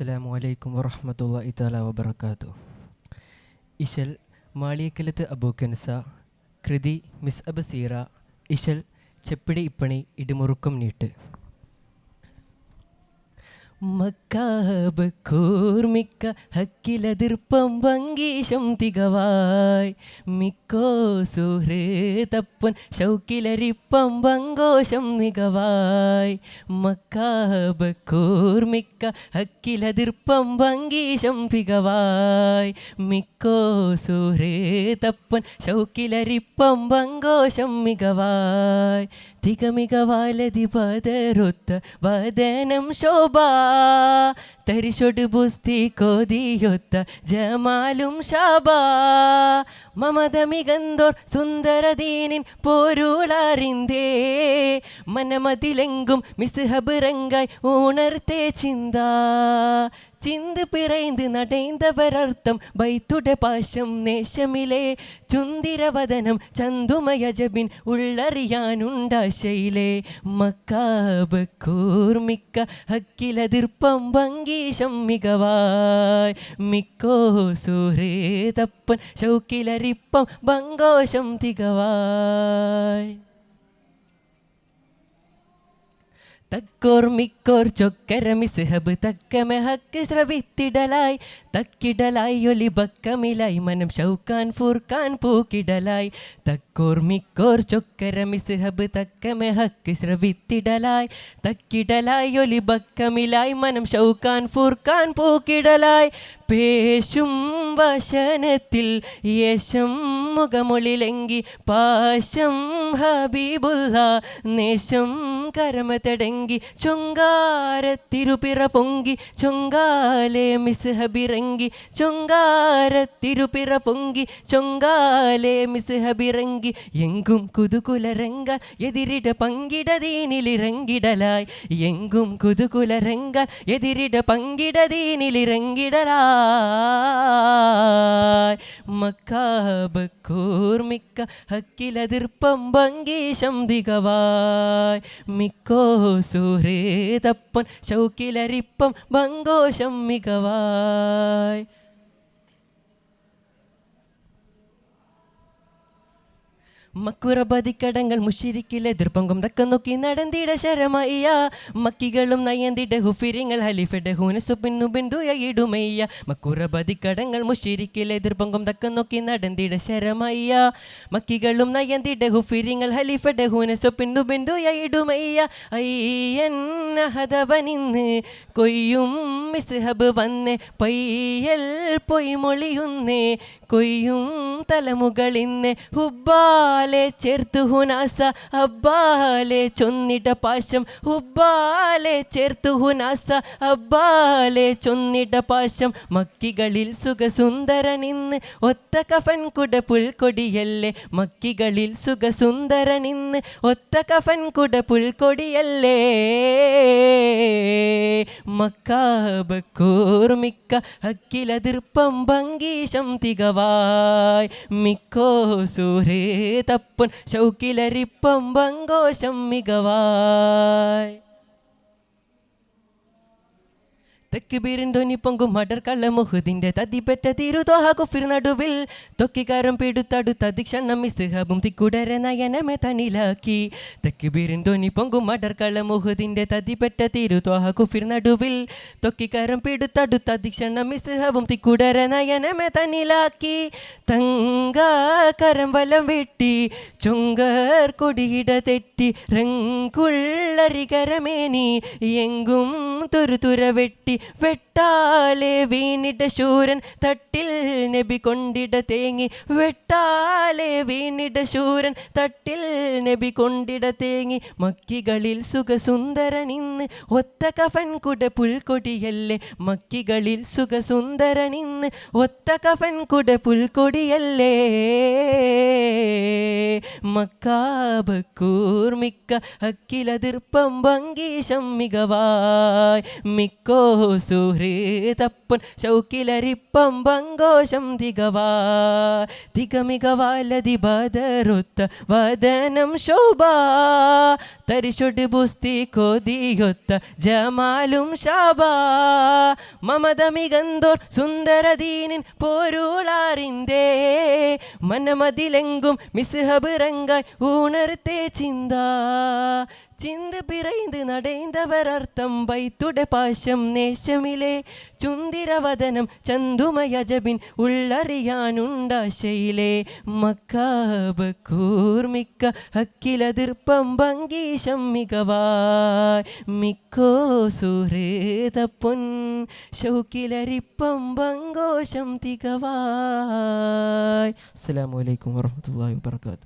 അസ്സലാമു അലൈക്കും വറഹ്മത്തുള്ളാഹി തആല വബറകാതുഹു. ഇശൽ മാളിയക്കലത്ത് അബൂക്കൻസ കൃതി മിസ് അബസീറ ഇശൽ ചെപ്പിടി ഇപ്പണി ഇടിമുറുക്കം നീട്ട്. മക്കാബ് കൂർമിക്ക ഹക്കിലതിർപ്പം വങ്കീശം തികവായ് മിക്കോ സുഹൃതപ്പൻ ശൗക്കിലരിപ്പം വങ്കോശം മികവായ്. മക്കാബ് കൂർമിക്ക ഹക്കിലതിർപ്പം വങ്കീശം തികവായ് മിക്കോ സുഹൃതപ്പൻ ശൗക്കിലരിപ്പം വങ്കോശം മികവായ്. തികമികവാലതി പതരൊത്ത വദനം ശോഭാ തരിശൊട് ബുസ്തി കൊതിയൊത്ത ജമാലും ഷാബാ. മമത മികന്തോർ സുന്ദരദീനിൻ പൊരുളറിന്തേ മനമതിലെങ്കും മിസ്ഹബ് റങ്കായ് ഉണർത്തേ ചിന്താ. ചിന്ത് പിറൈந்து നടൈന്തവരർത്ഥം ബൈത്തുടെ പാശം നേശമിലെ ചുന്തിരവദനം ചന്തുമയജബിൻ ഉള്ളറിയാനുണ്ടാശയിലെ. മക്കാബ് കൂർമിക്ക ഹക്കിലതിർപ്പം വങ്കീശം മികവായ് മിക്കോ സുഹൃതപ്പൻ ശൗക്കിലരിപ്പം വങ്കോശം തികവായ്. തക്കോർ മിക്കോർ ചൊക്കര മിസ്ഹബ് തക്കമെ ഹക്ക് ശ്രവിത്തിടലായി തക്കിടലായി ഒലി ബക്കമിലായി മനം ഷൗക്കാൻ ഫുർക്കാൻ പൂക്കിടലായി. തക്കോർ മിക്കോർ ചൊക്കര മിസ്ഹബ് തക്കമെ ഹക്ക് ശ്രവിത്തിടലായി തക്കിടലായി ഒലി ബക്കമിലായി മനം ഷൗക്കാൻ ഫുർക്കാൻ പൂക്കിടലായി. പേശും വശനത്തിൽ യേശം മുഖമൊളിലെങ്കി പാശം ഹബീബുല്ല നേശം കരമതടങ്കി ചൊങ്കാരത്തിരുപിറ പൊങ്കി ചൊങ്കാലെ മിസ്ഹബിറങ്കി ചൊങ്കാരത്തിരുപിറ പൊങ്കി ചൊങ്കാലെ മിസ്ഹബിറങ്കി. എങ്കും കുതുകുലരങ്ക എതിരിട പങ്കിടതീനിലിറങ്ങിടലായി എങ്കും കുതുകുലരങ്ക എതിരിട പങ്കിടതീനിലിറങ്ങിടലായി. മക്കാബ് കൂർമിക്ക ഹക്കിലതിർപ്പം വങ്കീശം ദിഗവായ് മിക്കോ സുഹൃതപ്പൻ ശൗക്കിലരിപ്പം വങ്കോശം മികവായ്. മക്കുറബതിക്കടങ്ങൾ മുഷിരിക്കിലെ എതിർപ്പങ്കും തക്ക നോക്കി നടന്നിട ശരമയ്യ മക്കികളും നയന്തിട ഹുഫിരിങ്ങൾ ഹലിഫയുടെ ഹൂനസു പിന്നു ബിന്ദുയിടുമയ്യ. മക്കുറബതിക്കടങ്ങൾ മുഷിരിക്കിലെ എതിർപ്പങ്കും തക്ക നോക്കി നടന്നിട ശരമയ്യ മക്കികളും നയന്തിട ഹുഫിരിങ്ങൾ ഹലിഫയുടെ ഹൂനസു പിന്നു ബിന്ദുയിടുമയ്യ. അയ്യൻ ഹദവനിന്ന് കൊയ്യും മിസ്ഹബ് വന്നേ പയ്യൽ പൊയ്മൊളിയുന്നേ കൊയ്യും തലമുകളിന്ന് ഹുബ്ബാലെ ചേർത്തു ഹുനാസ അബ്ബാലെ ചൊന്നിട പാശം ഹുബ്ബാലെ ചേർത്തു ഹുനാസ അബ്ബാലെ ചൊന്നിട പാശം. മക്കികളിൽ സുഖസുന്ദരനിന്ന് ഒത്ത കഫൻ കുട പുൽക്കൊടിയല്ലേ മക്കികളിൽ സുഖസുന്ദരനിന്ന് ഒത്ത കഫൻ കുട പുൽക്കൊടിയല്ലേ. മക്കാബ് കൂർമിക്ക ഹക്കിലതിർപ്പം വങ്കീശം തികവായ് മിക്കോ സുഹൃതപ്പൻ ശൗക്കിലരിപ്പം വങ്കോശം മികവായ്. തെക്കുബീരിൻ ധ്വനി പൊങ്കും മടർ കള്ള മുഹുദിന്റെ തതിപെറ്റ തിരുതോഹ കുഫിർ നടുവിൽ തൊക്കിക്കാരം പിടുത്തടുത്ത ദിക്ഷണം മിസ്ഹബും തിക്കുടര നയനമെ തനിലാക്കി. തെക്കുബീരിൻ ധ്വനി പൊങ്കും മടർ കള്ള മുഹുദിന്റെ തതിപെറ്റ തിരുതോഹ കുഫിർ നടുവിൽ തൊക്കിക്കാരം പിടുത്തടുത്ത ദിക്ഷണം മിസ്ഹബും തിക്കുടര നയനമെ തനിലാക്കി. തങ്കാകരം വലം വെട്ടി ചൊങ്കർ കൊടിയിട തെറ്റി റങ്കുള്ളരികരമേനി എങ്കും തുരുതുര വെട്ടി വെട്ടാലെ വീണിട ശൂരൻ തട്ടിൽ നബി കൊണ്ടിട തേങ്ങി വെട്ടാലെ വീണിട ശൂരൻ തട്ടിൽ നബി കൊണ്ടിട തേങ്ങി. മക്കികളിൽ സുഖസുന്ദരനിന്ന് ഒത്ത കഫൻ കുട പുൽക്കൊടിയല്ലേ മക്കികളിൽ സുഖസുന്ദരനിന്ന് ഒത്ത കഫൻ കുട പുൽക്കൊടിയല്ലേ. മക്കാബ് കൂർമിക്ക ഹക്കിലതിർപ്പം വങ്കീശം മികവായ് മിക്കോ സുഹൃതപ്പൻ ശൗക്കിലരിപ്പം വങ്കോശം തികവായ്. തികമികവാലതി ബദറൊത്ത വദനം ശോഭാ തരിശൊട് ബുസ്തി കൊതിയൊത്ത ജമാലും ഷാബാ. മമത മികന്തോർ സുന്ദരദീനിൻ പോരുളാറിന്തേ മനമതിലെങ്കും മിസ്ഹബ് റങ്കായ് ഉണർത്തേ ചിന്താ ചിന്ത് പിറൈந்து നടൈந்தவர் അർത്ഥം വൈത്തുടെ പാശം നേശമിലെ ചുന്തിരവദനം ചന്തുമയജബിൻ ഉള്ളറിയാനുണ്ടാശയിലെ മക്കാബ് കൂർമിക്ക ഹക്കിലതിർപ്പം ഭംഗീശം മികവായ് മിക്കോ സുഹൃതപ്പൊൻ ഷൗക്കിലരിപ്പം ഭംഗോഷം തികവായ്. അസ്സലാമു അലൈക്കും വറഹ്മത്തുള്ളാഹി വബറകാതുഹു.